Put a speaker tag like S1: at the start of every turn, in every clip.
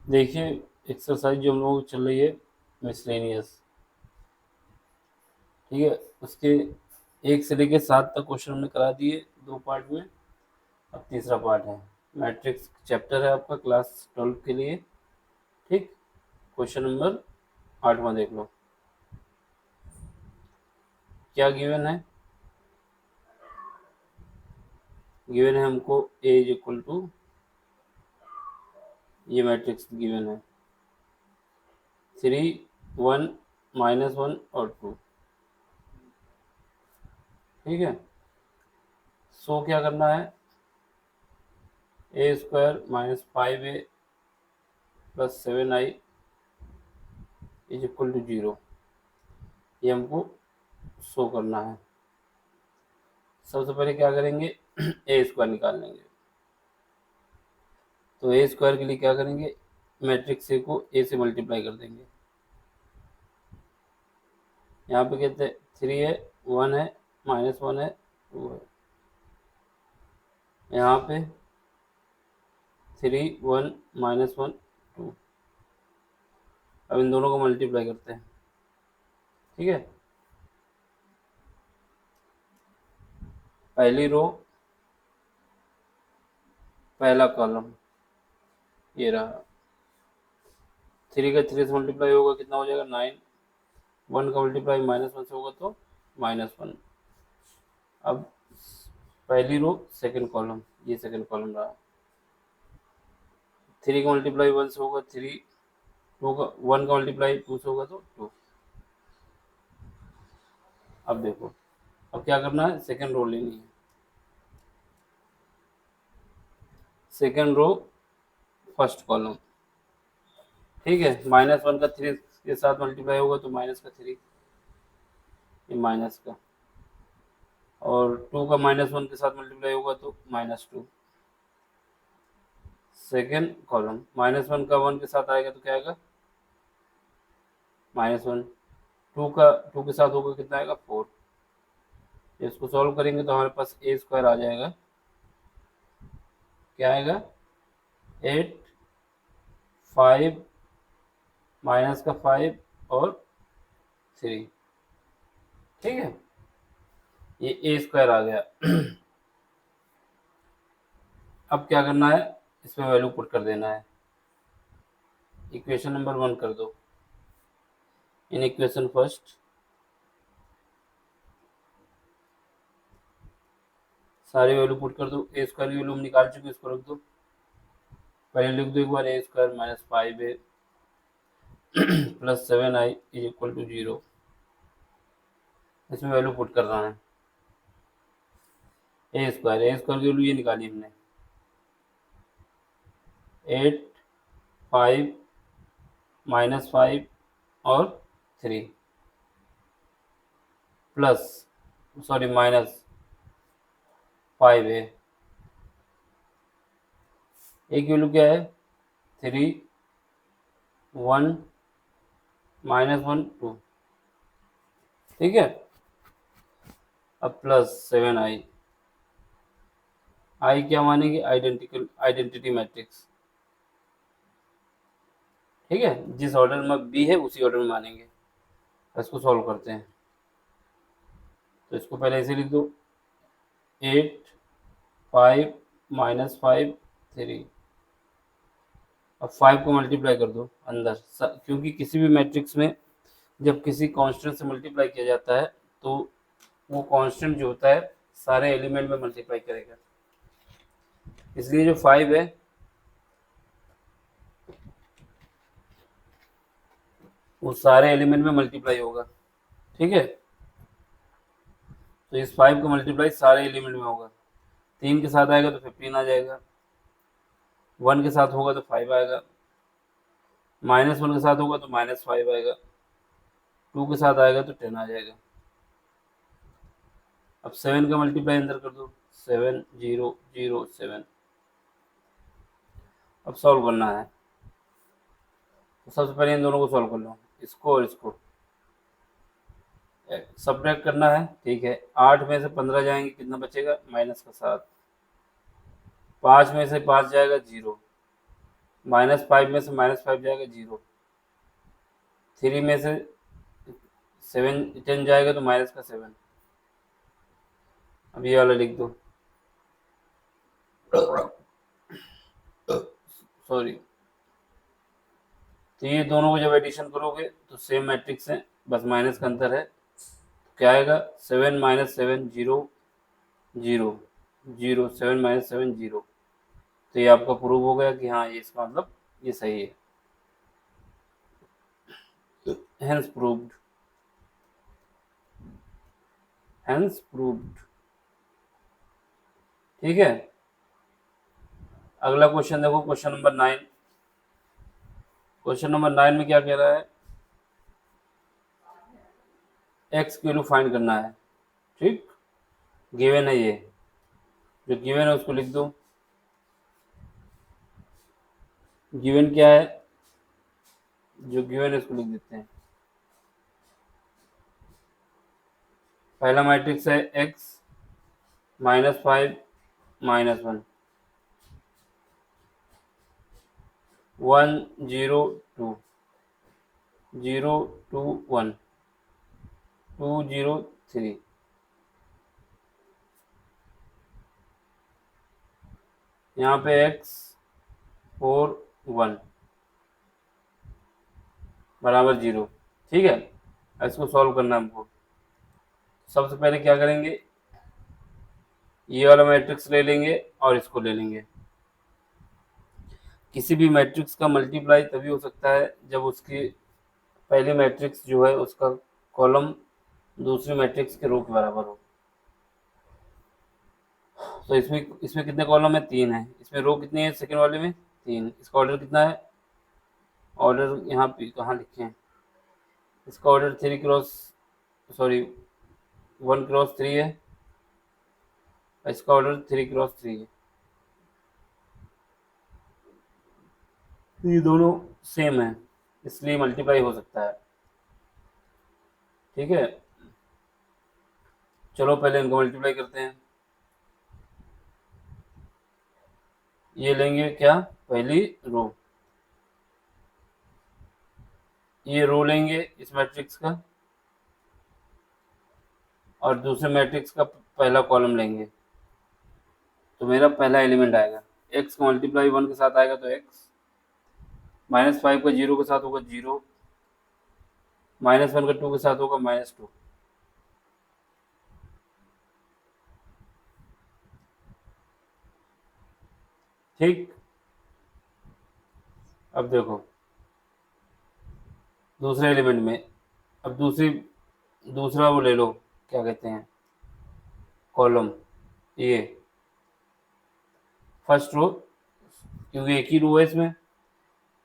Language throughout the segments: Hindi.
S1: देखिए, एक्सरसाइज जो हम लोगों की चल रही है मिसलेनियस, ठीक है। उसके 1 से लेके 7 तक क्वेश्चन हमने करा दिए 2 पार्ट में। अब तीसरा पार्ट है, मैट्रिक्स चैप्टर है आपका क्लास 12 के लिए, ठीक। क्वेश्चन नंबर 8वां देख लो, क्या गिवन है। गिवन है हमको ए इज इक्वल टू, ये मैट्रिक्स गिवन है 3 1 -1 और 2, ठीक है। सो क्या करना है, a square minus 5a plus 7i is equal to 0, ये हमको शो करना है। सबसे पहले क्या करेंगे, ए स्क्वायर निकाल लेंगे। तो ए स्क्वायर के लिए क्या करेंगे, मैट्रिक्स ए को ए से मल्टीप्लाई कर देंगे। यहाँ पे कहते हैं 3 है, 1 है, -1 है, 2 है। यहाँ पे 3 1 -1 2। अब इन दोनों को मल्टीप्लाई करते हैं, ठीक है। पहली रो, पहला कॉलम ये रहा। 3 का 3 से मल्टीप्लाई होगा कितना हो जाएगा 9। 1 का मल्टीप्लाई -1 से होगा तो -1। अब पहली रो सेकंड कॉलम, ये सेकंड कॉलम रहा। 3 का मल्टीप्लाई 1 से होगा 3, 2 का 1 का मल्टीप्लाई 2 से होगा तो 2। अब देखो, अब क्या करना है, सेकंड रो लेनी है। सेकंड रो फर्स्ट कॉलम, ठीक है। -1 का 3 के साथ मल्टीप्लाई होगा तो माइनस का 3, ये माइनस का। और 2 का -1 के साथ मल्टीप्लाई होगा तो -2। सेकेंड कॉलम -1 का 1 के साथ आएगा तो क्या आएगा -1। 2 का 2 के साथ होगा कितना आएगा 4। इसको सॉल्व करेंगे तो हमारे पास ए स्क्वायर आ जाएगा, क्या आएगा 8 5 माइनस का 5 और 3, ठीक है। ये ए स्क्वायर आ गया। अब क्या करना है, इसमें वैल्यू पुट कर देना है। इक्वेशन नंबर 1 कर दो, इन इक्वेशन फर्स्ट सारी वैल्यू पुट कर दो। ए स्क्वायर की वैल्यू हम निकाल चुके, इसको रख दो। पहले लिख दो एक बार, a square minus 5a plus 7i is equal to 0। इसमें वैल्यू पुट करना है ए स्क्वायर की वैल्यू ये निकाली हमने 8 5 -5 और 3 प्लस माइनस 5a। ए की वैल्यू क्या है 3 1 -1 2, ठीक है। अब प्लस 7i, आई क्या मानेंगे, आइडेंटिटी मैट्रिक्स, ठीक है। जिस ऑर्डर में बी है उसी ऑर्डर में मानेंगे। इसको सॉल्व करते हैं, तो इसको पहले ऐसे लिख दो 8 5 -5 3। अब 5 को मल्टीप्लाई कर दो अंदर, क्योंकि किसी भी मैट्रिक्स में जब किसी कांस्टेंट से मल्टीप्लाई किया जाता है तो वो कांस्टेंट जो होता है सारे एलिमेंट में मल्टीप्लाई करेगा। इसलिए जो 5 है वो सारे एलिमेंट में मल्टीप्लाई होगा, ठीक है। तो इस 5 का मल्टीप्लाई सारे एलिमेंट में होगा। 3 के साथ आएगा तो 15 आ जाएगा, 1 के साथ होगा तो 5 आएगा, -1 के साथ होगा तो -5 आएगा, 2 के साथ आएगा तो 10 आ जाएगा। अब 7 का मल्टीप्लाई अंदर कर दो 7 0 0 7। अब सॉल्व करना है, तो सबसे पहले इन दोनों को सॉल्व कर लो, इसको और इसको सब्ट्रैक्ट करना है, ठीक है। 8 में से 15 जाएंगे कितना बचेगा -7। 5 में से 5 जाएगा 0, -5 में से -5 जाएगा 0, 3 में से 7 10 जाएगा तो माइनस का 7। अब ये वाला लिख दो, सॉरी। तो ये दोनों को जब एडिशन करोगे तो सेम मैट्रिक्स है, बस माइनस का अंतर है। क्या आएगा? 7 - 7 0 0 0, 7 - 7 0। तो ये आपका प्रूव हो गया कि हाँ, ये इसका मतलब ये सही है। Hence proved, hence proved. ठीक है, अगला क्वेश्चन देखो, क्वेश्चन नंबर 9। क्वेश्चन नंबर 9 में क्या कह रहा है? एक्स की वैल्यू फाइंड करना है। ठीक, गिवन है, ये जो गिवन है उसको लिख दो। गिवन क्या है? जो गिवन है उसको लिख देते हैं। पहला मैट्रिक्स है x -5 -1 1 0 2 0 2 1 2 0 3। यहाँ पे x 4 1 बराबर 0। ठीक है, इसको सॉल्व करना है हमको। सबसे पहले क्या करेंगे, ये वाला मैट्रिक्स ले लेंगे और इसको ले लेंगे। किसी भी मैट्रिक्स का मल्टीप्लाई तभी हो सकता है जब उसकी पहली मैट्रिक्स जो है उसका कॉलम दूसरी मैट्रिक्स के रो के बराबर हो। तो इसमें कितने कॉलम है? 3 है। इसमें रो कितनी है सेकंड वाले में? 3। इसका ऑर्डर कितना है? ऑर्डर यहाँ पे कहाँ लिखे हैं? इसका ऑर्डर 3 क्रॉस, सॉरी 1 क्रॉस 3 है। इसका ऑर्डर 3 क्रॉस 3 है। तो ये दोनों सेम है, इसलिए मल्टीप्लाई हो सकता है। ठीक है, चलो पहले इनको मल्टीप्लाई करते हैं। ये लेंगे क्या? पहली रो, ये रो लेंगे इस मैट्रिक्स का, और दूसरे मैट्रिक्स का पहला कॉलम लेंगे। तो मेरा पहला एलिमेंट आएगा, x का मल्टीप्लाई 1 के साथ आएगा तो x, -5 का 0 के साथ होगा 0, -1 का 2 के साथ होगा -2। ठीक, अब देखो दूसरे एलिमेंट में, अब दूसरा वो ले लो, क्या कहते हैं, कॉलम। ये फर्स्ट रो, क्योंकि एक ही रो है इसमें,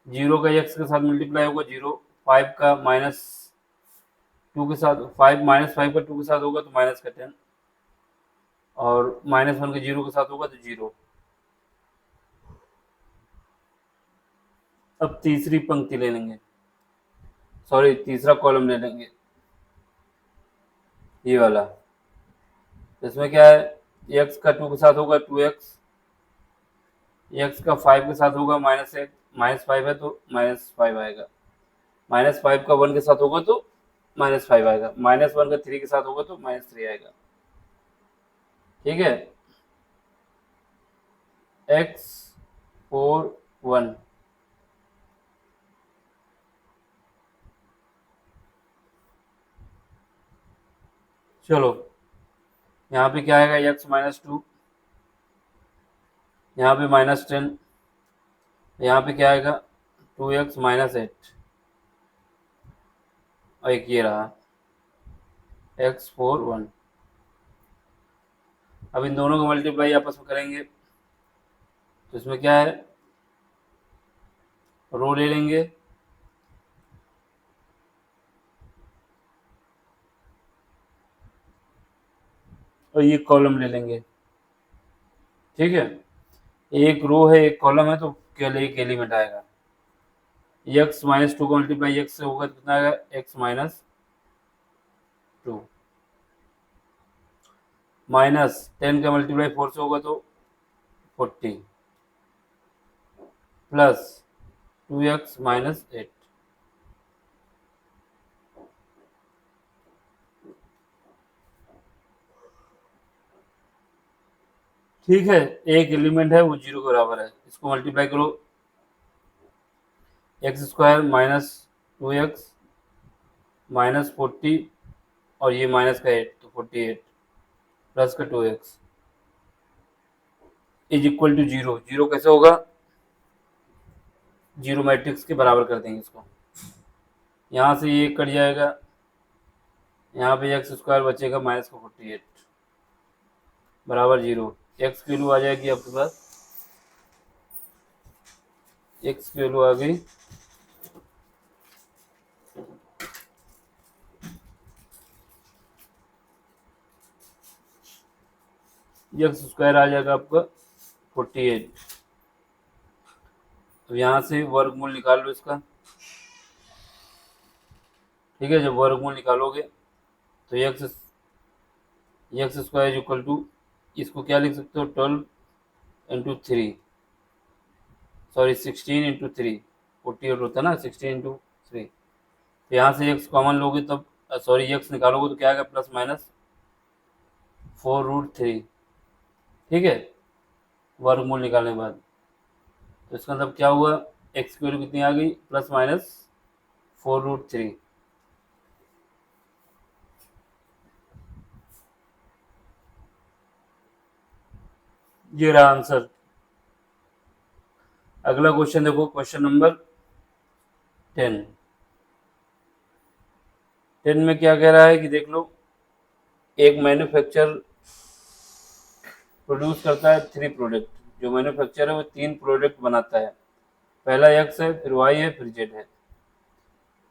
S1: 0 का x के साथ मल्टीप्लाई होगा 0, 5 का -2 के साथ, 5 -5 का 2 के साथ होगा तो माइनस का 10, और -1 के 0 के साथ होगा तो 0। अब तीसरी पंक्ति ले लेंगे, सॉरी तीसरा कॉलम ले लेंगे, ये वाला। इसमें क्या है, x का 2 के साथ होगा 2x, x का 5 के साथ होगा -1, -5 है तो -5 आएगा, -5 का 1 के साथ होगा तो -5 आएगा, -1 का 3 के साथ होगा तो -3 आएगा। ठीक है, x 4 1, चलो यहाँ पे क्या आएगा, x -2, यहाँ पे -10, यहाँ पे क्या आएगा 2x -8, और एक ये रहा x 4 1। अब इन दोनों को मल्टीप्लाई आपस में करेंगे तो इसमें क्या है, रो ले लेंगे, और ये कॉलम ले लेंगे। ठीक है, एक रो है एक कॉलम है तो केवल एक एलिमेंट आएगा। x -2 का मल्टीप्लाई x से होगा तो कितना आएगा, x -2, -10 का मल्टीप्लाई 4 से होगा तो 40, प्लस 2x माइनस 8। ठीक है, एक एलिमेंट है वो 0 के बराबर है, इसको मल्टीप्लाई करो, x square minus 2x minus 40 और ये माइनस का 8 तो 48 प्लस का 2x इज इक्वल टू 0। 0 कैसे होगा, जीरो मैट्रिक्स के बराबर कर देंगे इसको, यहाँ से ये कट जाएगा, यहाँ पे एक्स स्क्वायर बचेगा माइनस का 48 बराबर 0। एक्स की वैल्यू आ जाएगी आपके पास, एक्स की वैल्यू आ गई एक्स स्क्वायर आ जाएगा आपका 48। तो यहाँ से वर्गमूल निकाल लो इसका। ठीक है, जब वर्गमूल निकालोगे तो एक्स स्क्वायर इक्वल टू, इसको क्या लिख सकते हो, 12 इंटू 3, सॉरी 16 इंटू 3, 48 होता है ना, 16 इंटू 3। तो यहाँ से एक्स कॉमन लोगे तब, सॉरी एक्स निकालोगे तो क्या आएगा, प्लस माइनस 4√3। ठीक है, वर्गमूल निकालने के बाद तो इसका मतलब क्या हुआ, एक्स की वैल्यू कितनी आ गई, प्लस माइनस 4√3। ये रहा आंसर। अगला क्वेश्चन देखो, क्वेश्चन नंबर 10। 10 में क्या कह रहा है कि देख लो, एक मैन्युफैक्चर प्रोड्यूस करता है 3 प्रोडक्ट। जो मैन्युफैक्चर है वो 3 प्रोडक्ट बनाता है, पहला एक्स है, फिर वाई है, फिर जेड है।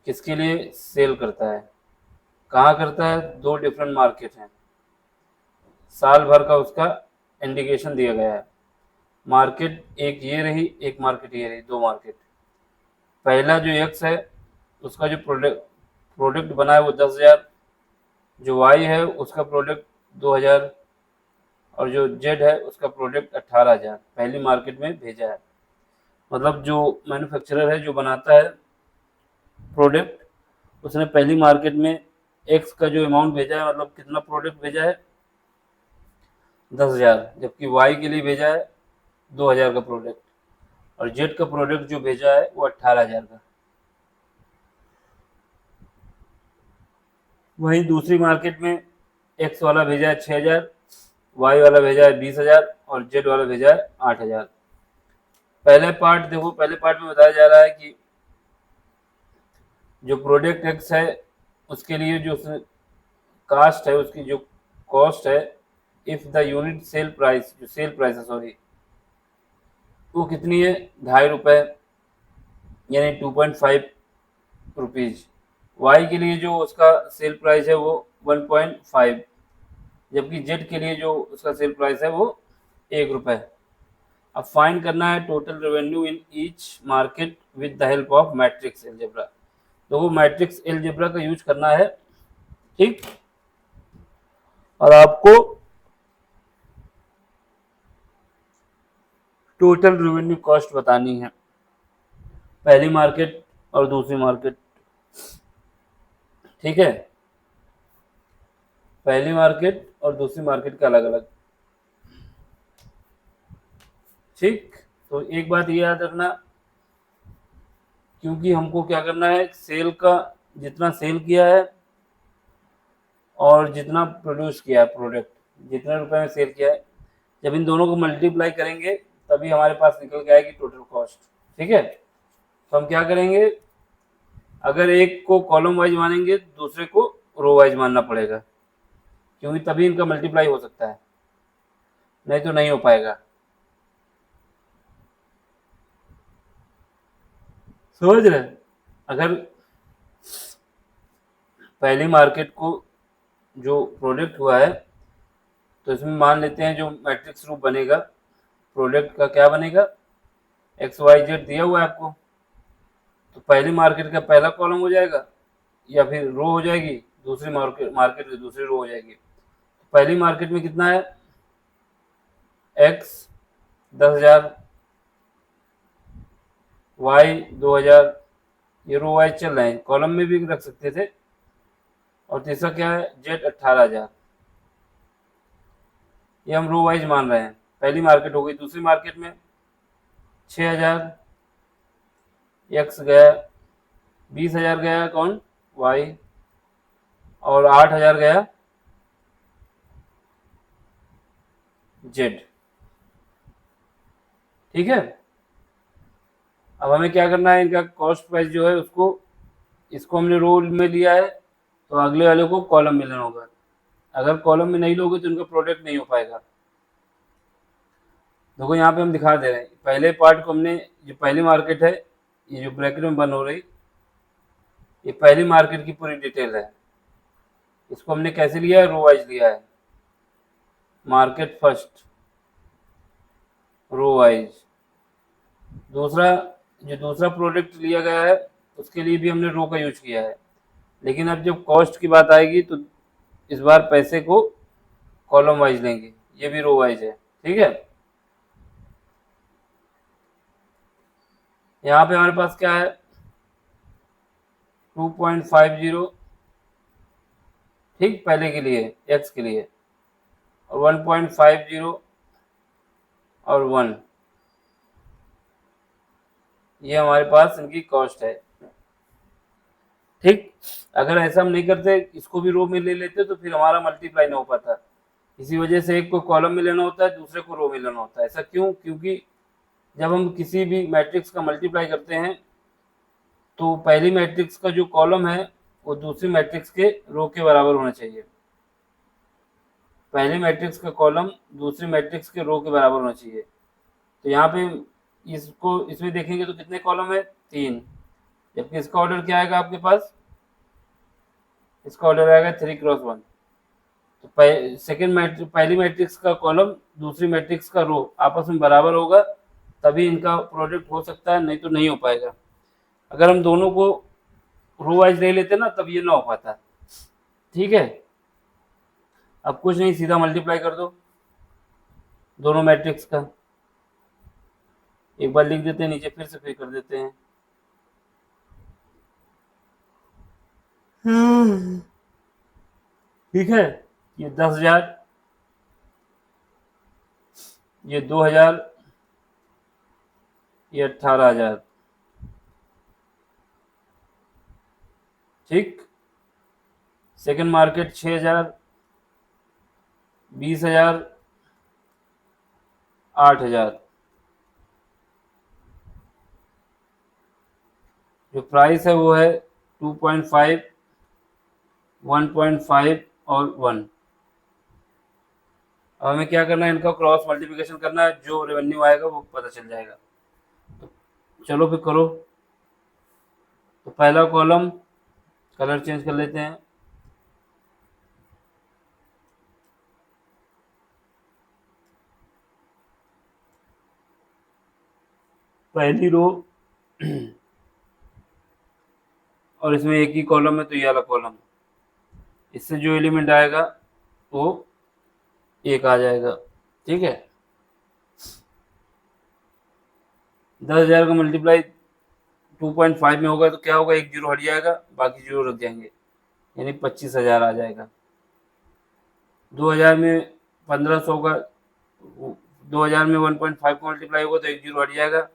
S1: किसके लिए सेल करता है, कहाँ करता है, 2 डिफरेंट मार्केट हैं, साल भर का उसका इंडिकेशन दिया गया है। मार्केट एक ये रही, एक मार्केट ये रही, 2 मार्केट। पहला जो एक्स है उसका जो प्रोडक्ट बना है वो 10,000, जो वाई है उसका प्रोडक्ट 2,000 और जो जेड है उसका प्रोडक्ट 18,000 पहली मार्केट में भेजा है। मतलब जो मैन्युफैक्चरर है, जो बनाता है प्रोडक्ट, उसने पहली मार्केट में एक्स का जो अमाउंट भेजा है, मतलब कितना प्रोडक्ट भेजा है, 10,000, जबकि वाई के लिए भेजा है 2,000 का प्रोडक्ट, और जेड का प्रोडक्ट जो भेजा है वो 18,000 का। वहीं दूसरी मार्केट में एक्स वाला भेजा है 6,000, वाई वाला भेजा है 20,000 और जेड वाला भेजा है 8,000। पहले पार्ट देखो, पहले पार्ट में बताया जा रहा है कि जो प्रोडक्ट एक्स है उसके लिए जो कास्ट है, उसकी जो कॉस्ट है, if the unit sale price, जो सेल प्राइस है सॉरी, वो कितनी है, 2.5 रुपये, यानी 2.5 रुपीज़। वाई के लिए जो उसका सेल प्राइस है वो 1.5, जबकि जेड के लिए जो उसका सेल प्राइस है वो 1 रुपये। अब फाइंड करना है total revenue in each market with the help of matrix algebra. तो वो मैट्रिक्स एलजेब्रा का यूज करना है। ठीक, और आपको टोटल रेवेन्यू कॉस्ट बतानी है, पहली मार्केट और दूसरी मार्केट। ठीक है, पहली मार्केट और दूसरी मार्केट का अलग अलग। ठीक, तो एक बात ये याद रखना, क्योंकि हमको क्या करना है, सेल का जितना सेल किया है और जितना प्रोड्यूस किया है प्रोडक्ट, जितने रुपए में सेल किया है, जब इन दोनों को मल्टीप्लाई करेंगे तभी हमारे पास निकल के आएगी टोटल कॉस्ट। ठीक है, तो हम क्या करेंगे, अगर एक को कॉलम वाइज मानेंगे दूसरे को रो वाइज मानना पड़ेगा, क्योंकि तभी इनका मल्टीप्लाई हो सकता है, नहीं तो नहीं हो पाएगा। समझ रहे, अगर पहली मार्केट को जो प्रोडक्ट हुआ है, तो इसमें मान लेते हैं जो मैट्रिक्स रूप बनेगा प्रोडक्ट का, क्या बनेगा, एक्स वाई जेड दिया हुआ है आपको, तो पहली मार्केट का पहला कॉलम हो जाएगा या फिर रो हो जाएगी, दूसरी मार्केट की दूसरी रो हो जाएगी। तो पहली मार्केट में कितना है, एक्स 10,000, वाई 2000, ये रो वाइज चल रहे हैं, कॉलम में भी रख सकते थे। और तीसरा क्या है, जेड 18,000, ये हम रो वाइज मान रहे हैं। पहली मार्केट हो गई। दूसरी मार्केट में 6,000, एक्स गया, 20,000 गया कौन, वाई, और 8,000 गया जेड। ठीक है। अब हमें क्या करना है, इनका कॉस्ट प्राइस जो है उसको, इसको हमने रो में लिया है, तो अगले वाले को कॉलम में लेना होगा। अगर कॉलम में नहीं लोगे तो इनका प्रोडक्ट नहीं हो पाएगा। देखो यहाँ पे हम दिखा दे रहे हैं, पहले पार्ट को हमने, जो पहली मार्केट है, ये जो ब्रैकेट में बंद हो रही, ये पहली मार्केट की पूरी डिटेल है। इसको हमने कैसे लिया है, रो वाइज लिया है, मार्केट फर्स्ट, रो वाइज। दूसरा, जो दूसरा प्रोडक्ट लिया गया है उसके लिए भी हमने रो का यूज किया है। लेकिन अब जब कॉस्ट की बात आएगी तो इस बार पैसे को कॉलम वाइज लेंगे, ये भी रो वाइज है। ठीक है। यहाँ पे हमारे पास क्या है, 2.50, ठीक, पहले के लिए, एक्स के लिए, और 1.50 और 1, ये हमारे पास इनकी कॉस्ट है। ठीक। अगर ऐसा हम नहीं करते, इसको भी रो में ले लेते, तो फिर हमारा मल्टीप्लाई नहीं हो पाता। इसी वजह से एक को कॉलम में लेना होता है, दूसरे को रो में लेना होता है। ऐसा क्यों, क्योंकि जब हम किसी भी मैट्रिक्स का मल्टीप्लाई करते हैं तो पहली मैट्रिक्स का जो कॉलम है वो दूसरी मैट्रिक्स के रो के बराबर होना चाहिए। पहली मैट्रिक्स का कॉलम दूसरी मैट्रिक्स के रो के बराबर होना चाहिए। तो यहाँ पे इसको, इसमें देखेंगे तो कितने कॉलम है, 3, जबकि इसका ऑर्डर क्या आएगा आपके पास, इसका ऑर्डर आएगा 3x1। तो पहली मैट्रिक्स का कॉलम दूसरी मैट्रिक्स का रो आपस में बराबर होगा, तभी इनका प्रोडक्ट हो सकता है, नहीं तो नहीं हो पाएगा। अगर हम दोनों को रो वाइज ले लेते ना, तब ये ना हो पाता। ठीक है। अब कुछ नहीं, सीधा मल्टीप्लाई कर दो दोनों मैट्रिक्स का। एक बार लिख देते हैं नीचे, फिर कर देते हैं। ठीक है। ये 10,000, ये 2,000, ये 18,000। ठीक। Second market 6,000, 20,000, 8,000। जो प्राइस है वो है 2.5, 1.5 और 1। अब हमें क्या करना है, इनका क्रॉस मल्टीप्लिकेशन करना है, जो रेवेन्यू आएगा वो पता चल जाएगा। तो चलो फिर करो। तो पहला कॉलम, कलर चेंज कर लेते हैं। पहली रो, और इसमें एक ही कॉलम है तो ये वाला कॉलम, इससे जो एलिमेंट आएगा वो एक आ जाएगा। ठीक है। 10,000 का मल्टीप्लाई 2.5 में होगा तो क्या होगा, एक जीरो हट जाएगा, बाकी जीरो रख जाएंगे, यानी 25,000 आ जाएगा। 2,000 में 1,500 का, 2,000 में 1.5 का मल्टीप्लाई होगा तो एक जीरो हट जाएगा,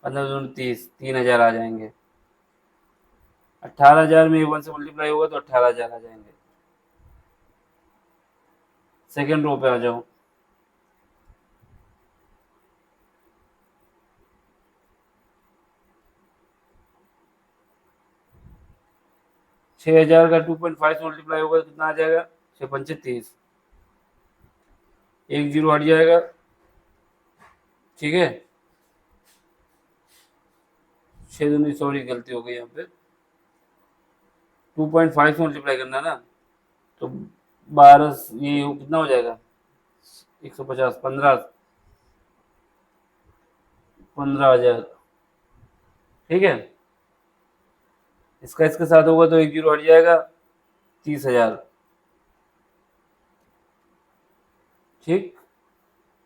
S1: 15×2 = 30, 3,000 आ जाएंगे। 18,000 में 1 से मल्टीप्लाई होगा तो 18,000 आ जाएंगे। सेकेंड रो पे आ जाओ। छह हजार का 2.5 से मल्टीप्लाई होगा तो कितना आ जाएगा, 6×5 = 30, एक जीरो हट जाएगा। ठीक है। 6 दूनी, सॉरी गलती हो गई यहाँ पे, 2.5 से मल्टीप्लाई करना है ना, तो 12, ये कितना हो जाएगा, 150, 15,000। ठीक है। इसका इसके साथ होगा तो एक जीरो हट जाएगा, 30,000। ठीक।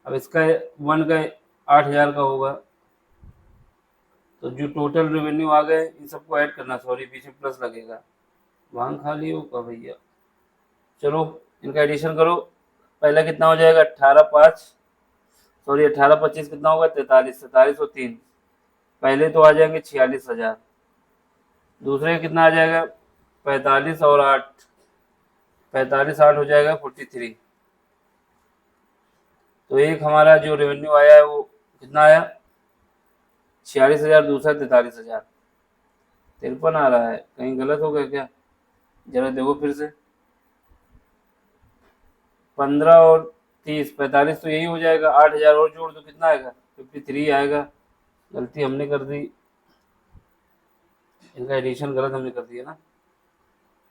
S1: अब इसका 1 का 8,000 का होगा तो जो टोटल रेवेन्यू आ गए इन सबको ऐड करना, सॉरी बीच में प्लस लगेगा, भांग खाली होगा भैया। चलो इनका एडिशन करो, पहला कितना हो जाएगा 18 5, सॉरी 18 25 कितना होगा 43, 43 और 3 पहले तो आ जाएंगे 46,000, दूसरे कितना आ जाएगा 45 और 8, 45 8 हो जाएगा 43। तो एक हमारा जो रेवेन्यू आया है वो कितना आया 46,000, दूसरा 43,000, 53 आ रहा है, कहीं गलत हो गया क्या? जरा देखो फिर से, 15 और 30 45 तो यही हो जाएगा, 8,000 और जोड़ दो कितना आएगा 53 आएगा। गलती हमने कर दी, इनका एडिशन गलत हमने कर दिया ना,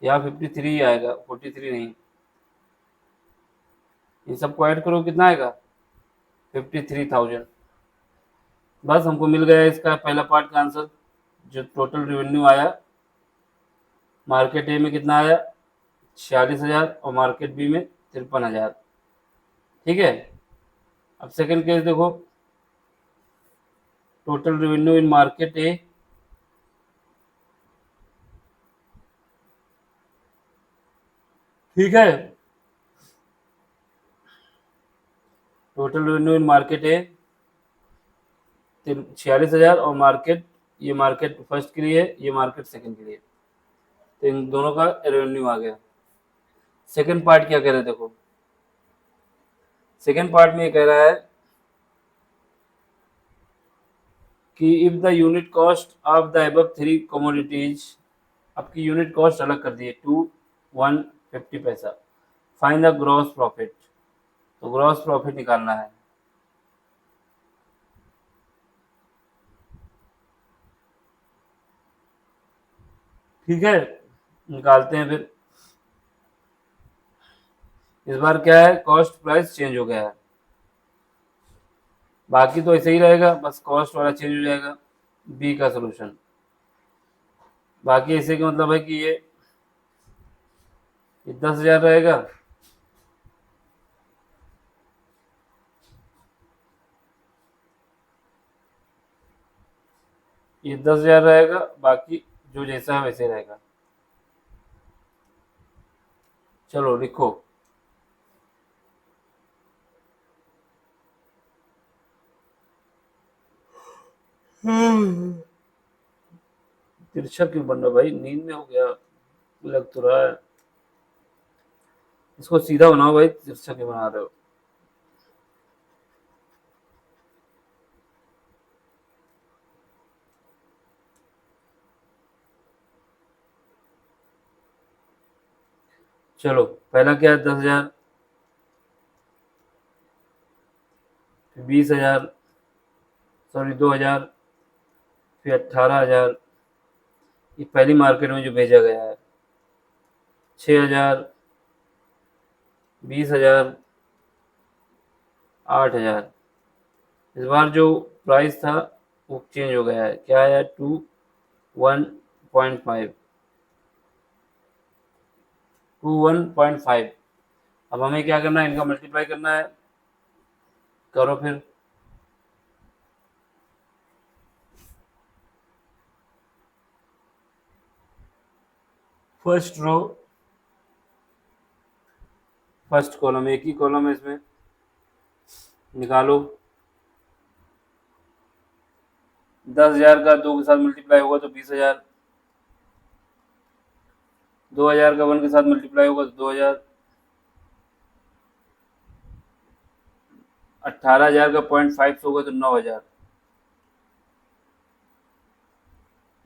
S1: यहाँ 53 आएगा 43 नहीं। इन सबको ऐड करो कितना आएगा 53,000। बस हमको मिल गया इसका पहला पार्ट का आंसर। जो टोटल रेवेन्यू आया मार्केट ए में कितना आया 46,000 और मार्केट बी में 53,000। ठीक है, अब सेकंड केस देखो, टोटल रेवेन्यू इन मार्केट ए, ठीक है, टोटल रेवेन्यू इन मार्केट ए 46,000 और मार्केट, ये मार्केट फर्स्ट के लिए, ये मार्केट सेकंड के लिए, तो इन दोनों का रेवेन्यू आ गया। सेकंड पार्ट क्या कह रहे हैं देखो, सेकंड पार्ट में ये कह रहा है कि if the unit cost of the above 3 commodities, आपकी यूनिट कॉस्ट अलग कर दिए 2 1 50 पैसा, फाइंड द ग्रॉस प्रॉफिट, तो ग्रॉस प्रॉफिट निकालना है। ठीक है, निकालते हैं फिर। इस बार क्या है कॉस्ट प्राइस चेंज हो गया है, बाकी तो ऐसे ही रहेगा, बस कॉस्ट वाला चेंज हो जाएगा। बी का सोल्यूशन, बाकी ऐसे का मतलब है कि ये 10,000 रहेगा, ये 10,000 रहेगा, बाकी जो जैसा है वैसे रहेगा। चलो लिखो, तिरछा क्यों बन रहा भाई, नींद में हो गया लग तो रहा है। इसको सीधा बनाओ भाई, तिरछा क्यों बना रहे हो? चलो पहला क्या है 10,000, फिर 20,000, सॉरी 2,000, फिर 18,000, ये पहली मार्केट में जो भेजा गया है, 6,000, 20,000, 8,000। इस बार जो प्राइस था वो चेंज हो गया है, क्या है 1.5, 1.5। अब हमें क्या करना है, इनका मल्टीप्लाई करना है, करो फिर। फर्स्ट रो, फर्स्ट कॉलम, एक ही कॉलम है इसमें, निकालो। 10,000 का 2 के साथ मल्टीप्लाई होगा तो 20,000, 2,000 का 1 के साथ मल्टीप्लाई होगा तो 2,000, 18,000 का 0.5 से होगा तो 9,000।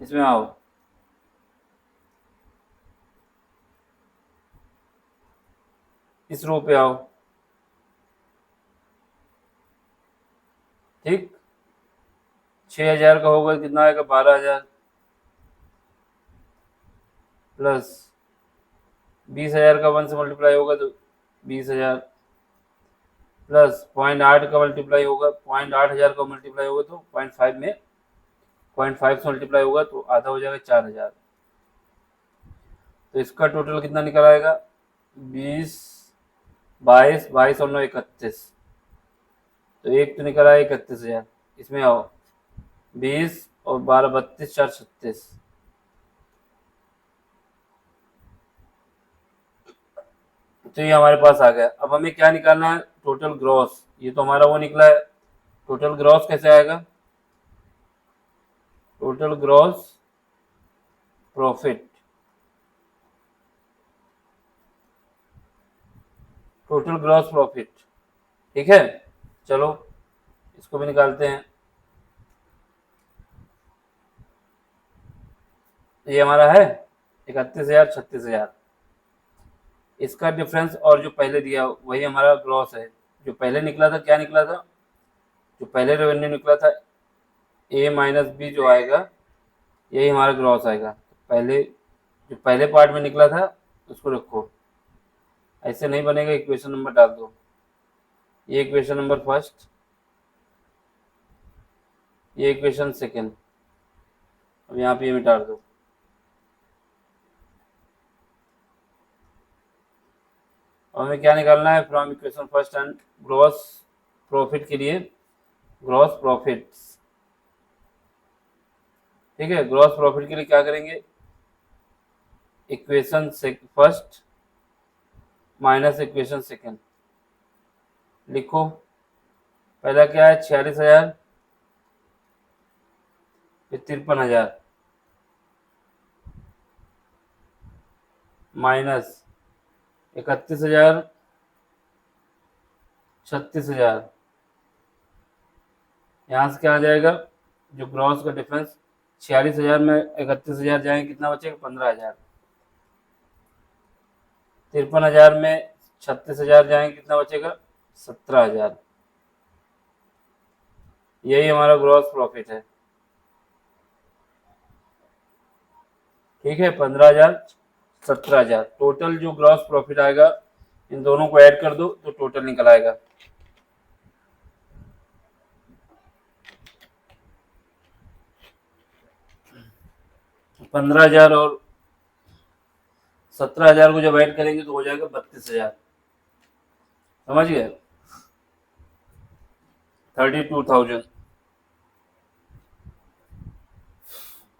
S1: इसमें आओ, इस रो पे आओ, ठीक। 6,000 का होगा कितना आएगा 12,000, प्लस 20,000 का 1 से मल्टीप्लाई होगा तो 20,000, प्लस 0.8 का मल्टीप्लाई होगा, 0.8,000 का मल्टीप्लाई होगा तो 0.5 में 0.5 से मल्टीप्लाई होगा तो आधा हो जाएगा 4,000। तो इसका टोटल कितना निकल आएगा 20, 22, 22 और 9 31, तो एक तो निकल आया 31,000। इसमें आओ 20 और 12 32 4 36। तो ये हमारे पास आ गया। अब हमें क्या निकालना है, टोटल ग्रॉस। ये तो हमारा वो निकला है। टोटल ग्रॉस कैसे आएगा, total gross profit, total gross profit. ठीक है, चलो इसको भी निकालते हैं। ये हमारा है 31,000 36,000। इसका डिफरेंस और जो पहले दिया वही हमारा ग्रॉस है। जो पहले निकला था, क्या निकला था, जो पहले रेवेन्यू निकला था ए माइनस बी जो आएगा, यही हमारा ग्रॉस आएगा। पहले जो पहले पार्ट में निकला था उसको रखो, ऐसे नहीं बनेगा। इक्वेशन नंबर डाल दो, ये इक्वेशन नंबर फर्स्ट, ये इक्वेशन सेकेंड। अब यहाँ पे ये मिटा दो। हमें क्या निकालना है, from equation first and gross profit के लिए ग्रॉस प्रॉफिट्स। ठीक है, ग्रॉस प्रॉफिट के लिए क्या करेंगे, equation first minus equation second. लिखो, पहला क्या है 46,000, फिर 53,000 माइनस 31,000 36,000। यहाँ से क्या आ जाएगा, जो ग्रॉस का डिफरेंस 46,000 में 31,000 जाएंगे, कितना बचेगा 15,000। 53,000 में 36,000 जाएंगे, कितना बचेगा 17,000। यही हमारा ग्रॉस प्रॉफिट है। ठीक है, 15,000 17,000 टोटल जो ग्रॉस प्रॉफिट आएगा, इन दोनों को ऐड कर दो तो टोटल निकल आएगा। पंद्रह हजार और 17,000 को जब ऐड करेंगे तो हो जाएगा 32,000। समझ गए, 32,000।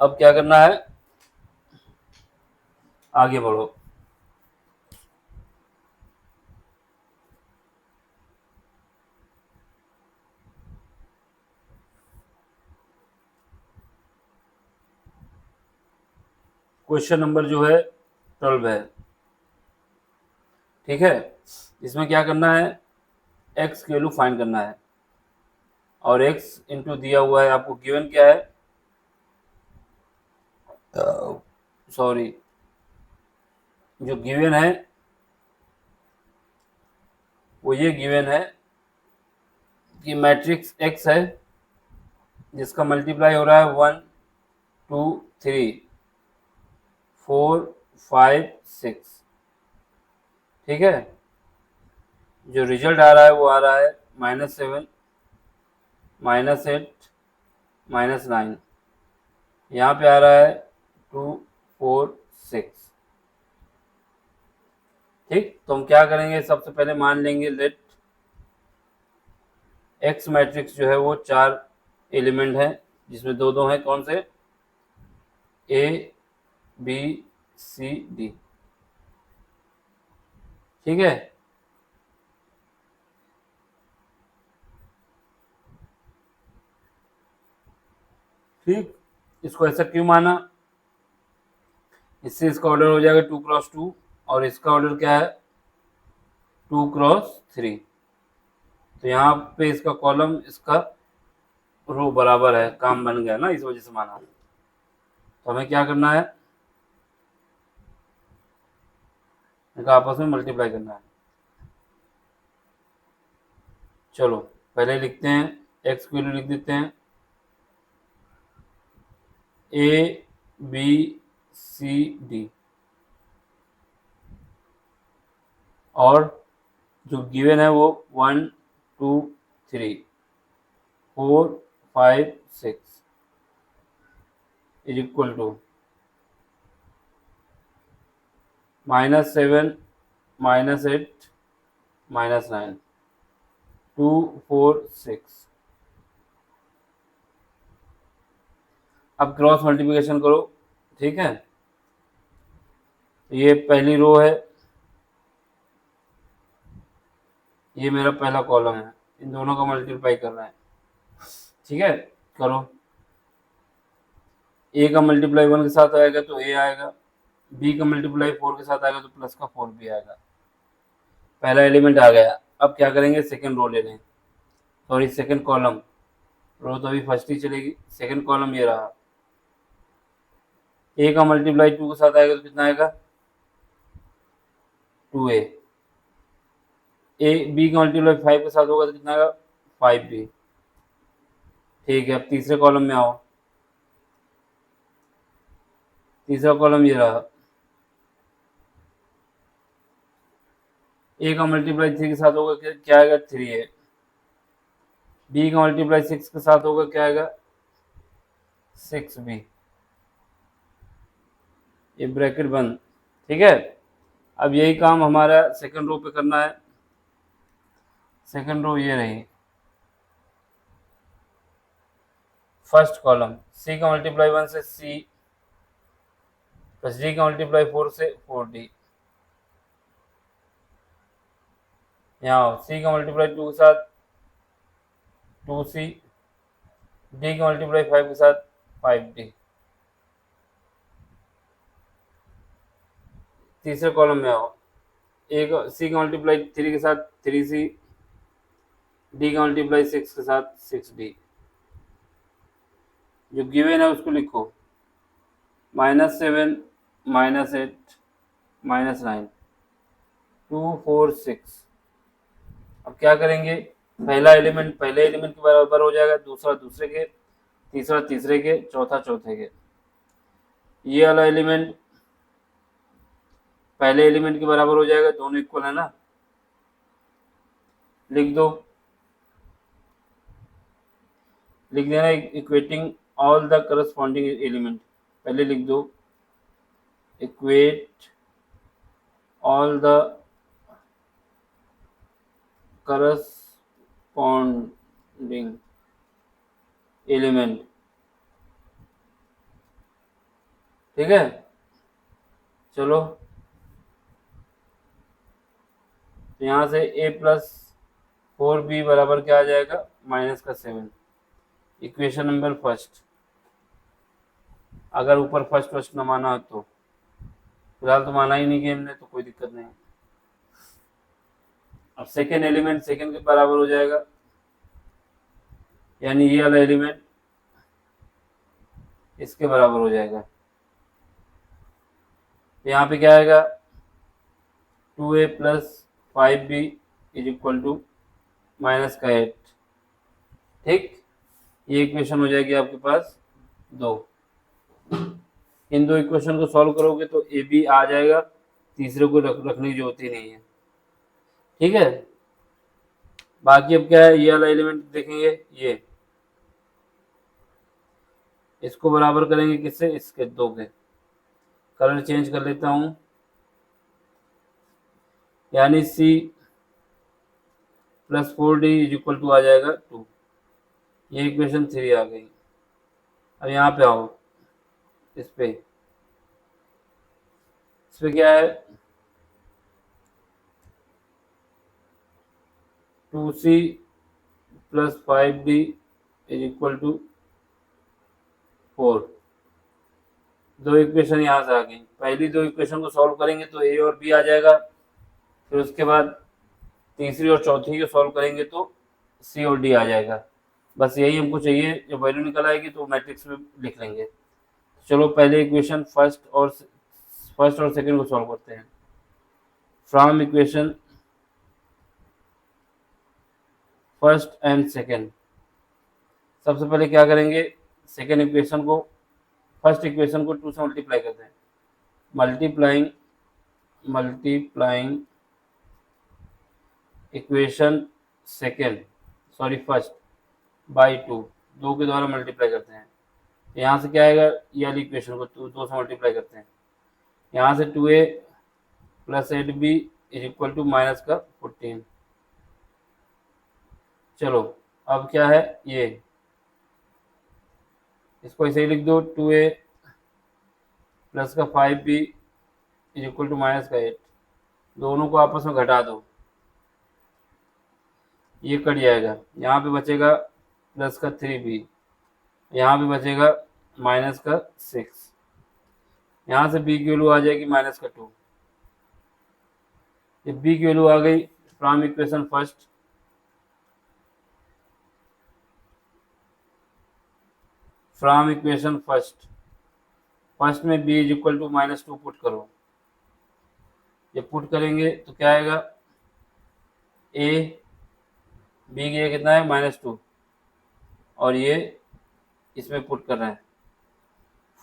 S1: अब क्या करना है, आगे बढ़ो। क्वेश्चन नंबर जो है 12 है। ठीक है, इसमें क्या करना है, एक्स की वैल्यू फाइंड करना है, और एक्स इंटू दिया हुआ है आपको, गिवन क्या है, सॉरी, जो गिवन है वो ये गिवन है कि मैट्रिक्स एक्स है जिसका मल्टीप्लाई हो रहा है 1 2 3 4 5 6। ठीक है, जो रिजल्ट आ रहा है वो आ रहा है -7 -8 -9। यहाँ पे आ रहा है 2 4 6। ठीक, तो हम क्या करेंगे, सबसे पहले मान लेंगे लेट एक्स मैट्रिक्स जो है वो 4 एलिमेंट है, जिसमें दो दो हैं, कौन से, ए बी सी डी। ठीक है, ठीक, इसको ऐसा क्यों माना, इससे इसका ऑर्डर हो जाएगा 2 × 2, और इसका ऑर्डर क्या है 2 × 3। तो यहाँ पे इसका कॉलम इसका रो बराबर है, काम बन गया ना, इस वजह से माना। तो हमें क्या करना है, इनका आपस में मल्टीप्लाई करना है। चलो पहले लिखते हैं, एक्स की वैल्यू लिख देते हैं, ए बी सी डी, और जो गिवन है वो 1 2 3 4 5 6 इज इक्वल टू -7 -8 -9 2 4 6। अब क्रॉस मल्टीप्लिकेशन करो, ठीक है। ये पहली रो है, ये मेरा पहला कॉलम है, इन दोनों का मल्टीप्लाई कर रहा है, ठीक है। करो, ए का मल्टीप्लाई 1 के साथ आएगा तो ए आएगा, बी का मल्टीप्लाई 4 के साथ आएगा तो प्लस का 4 भी आएगा। पहला एलिमेंट आ गया। अब क्या करेंगे, सेकंड रो ले लें, सॉरी सेकंड कॉलम, रो तो अभी फर्स्ट ही चलेगी। सेकंड कॉलम ये रहा, ए का मल्टीप्लाई 2 के साथ आएगा तो कितना आएगा, 2a। ए बी का मल्टीप्लाई 5 के साथ होगा तो कितना आएगा, 5b। ठीक है, अब तीसरे कॉलम में आओ, तीसरा कॉलम ये रहा, ए का मल्टीप्लाई 3 के साथ होगा क्या आएगा, 3a। बी का मल्टीप्लाई 6 के साथ होगा क्या आएगा, 6b। ये ब्रैकेट बंद, ठीक है। अब यही काम हमारा सेकंड रो पे करना है। सेकंड रो ये रही, फर्स्ट कॉलम, सी का मल्टीप्लाई 1 से सी, प्लस डी का मल्टीप्लाई 4 से 4d। यहाँ सी का मल्टीप्लाई 2 के साथ 2c, डी का मल्टीप्लाई 5 के साथ 5d। तीसरे कॉलम में आओ, ए का सी का मल्टीप्लाई 3 के साथ 3c, डी का मल्टीप्लाई 6 के साथ 6d। जो गिवन है उसको लिखो, -7 -8 -9 2 4 6। अब क्या करेंगे, पहला एलिमेंट पहले एलिमेंट के बराबर हो जाएगा, दूसरा दूसरे के, तीसरा तीसरे के, चौथा चौथे के। ये वाला एलिमेंट पहले एलिमेंट के बराबर हो जाएगा, दोनों इक्वल है ना, लिख दो, लिख देना equating all the corresponding element. पहले लिख दो equate all the corresponding element, ठीक है। चलो, तो यहाँ से a प्लस 4b बराबर क्या आ जाएगा, -7। इक्वेशन नंबर फर्स्ट, अगर ऊपर फर्स्ट फर्स्ट न माना हो तो, फिलहाल तो माना ही नहीं कि हमने, तो कोई दिक्कत नहीं। अब सेकेंड एलिमेंट सेकेंड के बराबर हो जाएगा, यानी ये वाला एलिमेंट इसके बराबर हो जाएगा। तो यहाँ पे क्या आएगा, 2a plus 5b is equal to -8। ठीक, ये इक्वेशन हो जाएगी आपके पास 2। इन दो इक्वेशन को सॉल्व करोगे तो ए बी आ जाएगा, तीसरे को रखने की जरूरत ही नहीं है, ठीक है। बाकी अब क्या है, ये वाला एलिमेंट देखेंगे, ये इसको बराबर करेंगे किससे, इसके 2 के। कलर चेंज कर लेता हूं, यानी c plus 4d is equal to आ जाएगा 2। ये इक्वेशन 3 आ गई। अब यहाँ पे आओ, इस पे क्या है, 2c plus 5d is equal to 4। दो इक्वेशन यहाँ से आ गई। पहली दो इक्वेशन को सॉल्व करेंगे तो a और b आ जाएगा, फिर उसके बाद तीसरी और चौथी को सॉल्व करेंगे तो c और d आ जाएगा। बस यही हमको चाहिए, जब वैल्यू निकल आएगी तो मैट्रिक्स में लिख लेंगे। चलो पहले इक्वेशन फर्स्ट और सेकंड को सॉल्व करते हैं। From equation first and second, सबसे पहले क्या करेंगे, सेकंड इक्वेशन को फर्स्ट इक्वेशन को 2 से मल्टीप्लाई करते हैं। Multiplying equation second, sorry first by 2, 2 के द्वारा मल्टीप्लाई करते हैं। तो यहाँ से क्या आएगा, ये वाली इक्वेशन को 2 से मल्टीप्लाई करते हैं। यहाँ से 2a plus 8b is equal to -14। चलो अब क्या है, ये इसको ऐसे ही लिख दो, 2a प्लस का 5b is equal to minus का 8। दोनों को आपस में घटा दो, ये कट जाएगा। यहाँ पे बचेगा प्लस का 3b, यहाँ पे बचेगा माइनस का 6। यहाँ से b की वैल्यू आ जाएगी माइनस का 2। जब b की वैल्यू आ गई फ्रॉम इक्वेशन फर्स्ट, फर्स्ट में b is equal to -2 put करो। जब पुट करेंगे तो क्या आएगा, a b की कितना है -2, और ये इसमें पुट कर रहे हैं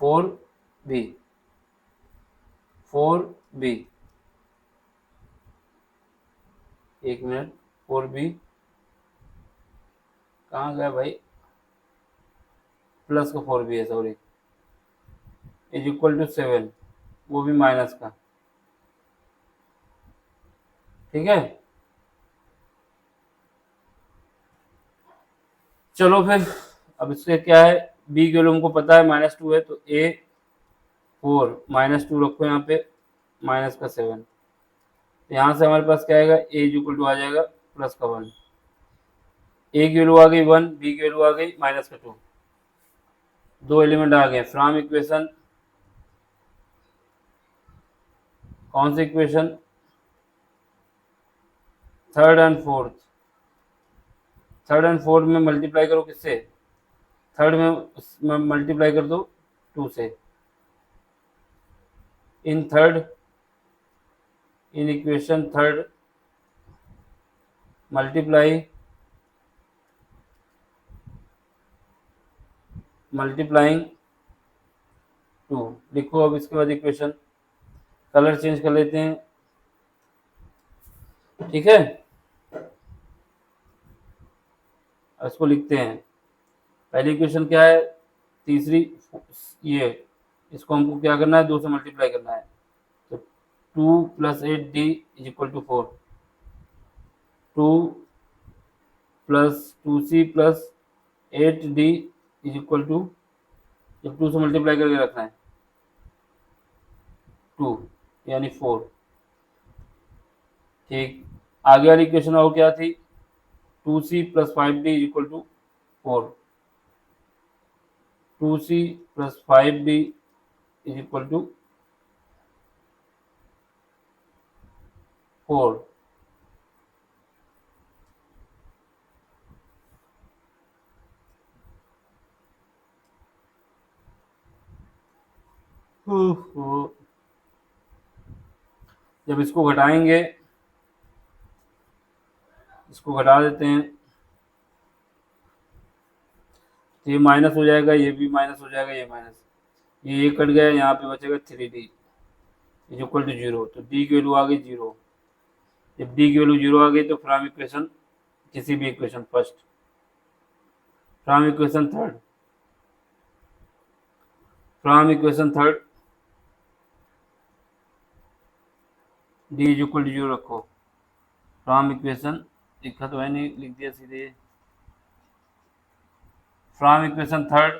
S1: 4b 1 मिनट, 4b कहाँ गया भाई, प्लस का 4b है सॉरी, इज इक्वल टू 7, वो भी माइनस का। ठीक है, चलो फिर अब इसके क्या है, b की वैल्यू हमको पता है -2 है, तो a 4 -2 रखो यहाँ पे, माइनस का 7। तो यहाँ से हमारे पास क्या आएगा, a इज इक्वल टू आ जाएगा प्लस का 1। a की वैल्यू आ गई 1, b की वैल्यू आ गई माइनस का 2, दो एलिमेंट आ गए फ्रॉम इक्वेशन, कौन सी इक्वेशन, थर्ड एंड फोर्थ में मल्टीप्लाई करो किससे, थर्ड में मल्टीप्लाई कर दो 2 से। इन इक्वेशन थर्ड मल्टीप्लाइंग 2 लिखो। अब इसके बाद इक्वेशन कलर चेंज कर लेते हैं, ठीक है, इसको लिखते हैं। पहली इक्वेशन क्या है, तीसरी, ये इसको हमको क्या करना है, 2 से मल्टीप्लाई करना है। तो 2 + 8d is equal to 4, 2 + 2c + 8d is equal to, जब 2 से मल्टीप्लाई करके रखना है 2 यानी 4। ठीक, आगे वाली इक्वेशन और क्या थी, 2c + 5d is equal to 4, 2c + 5d is equal to 4। जब इसको घटाएंगे, इसको घटा देते हैं, तो ये माइनस हो जाएगा, ये भी माइनस हो जाएगा, ये माइनस, ये कट गया, यहाँ पे बचेगा 3d इज इक्वल टू 0। तो d की वैल्यू आ गई 0। जब d की वैल्यू 0 आ गई तो फ्रॉम इक्वेशन, किसी भी equation first, from equation third d is equal to 0 रखो। फ्रॉम इक्वेशन, लिखा तो है नहीं, लिख दिया सीधे, from equation third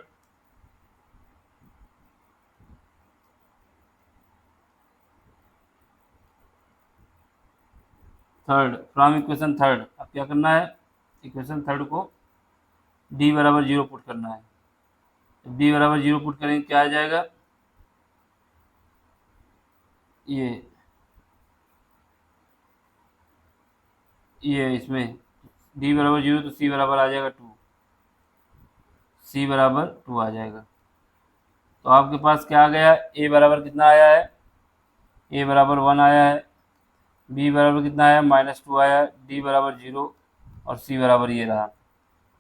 S1: from equation third, अब क्या करना है, इक्वेशन थर्ड को d बराबर 0 पुट करना है। d बराबर 0 पुट करेंगे क्या आ जाएगा, ये इसमें d बराबर 0, तो c बराबर आ जाएगा 2, c बराबर 2 आ जाएगा। तो आपके पास क्या आ गया, a बराबर कितना आया है, a बराबर 1 आया है, b बराबर कितना आया, -2 आया, d बराबर 0, और c बराबर ये रहा।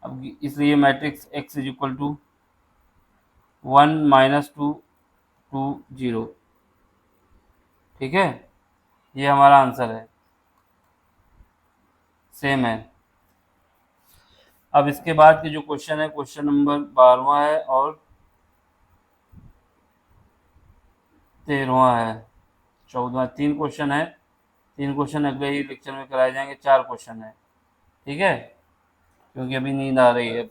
S1: अब इसलिए matrix x is equal to 1 -2 2 0। ठीक है, ये हमारा आंसर है, सेम है। अब इसके बाद के जो क्वेश्चन है, क्वेश्चन नंबर 12वां है और 13वां है, 14वां, 3 क्वेश्चन है। 3 क्वेश्चन अगले ही लेक्चर में कराए जाएंगे, 4 क्वेश्चन है, ठीक है, क्योंकि अभी नींद आ रही है,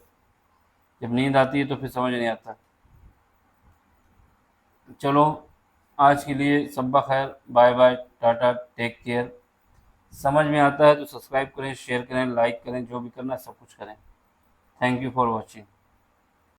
S1: जब नींद आती है तो फिर समझ नहीं आता। चलो आज के लिए सब्बा खैर, bye bye, tata, take care. समझ में आता है तो सब्सक्राइब करें, शेयर करें, लाइक करें, जो भी करना है सब कुछ करें। Thank you for watching.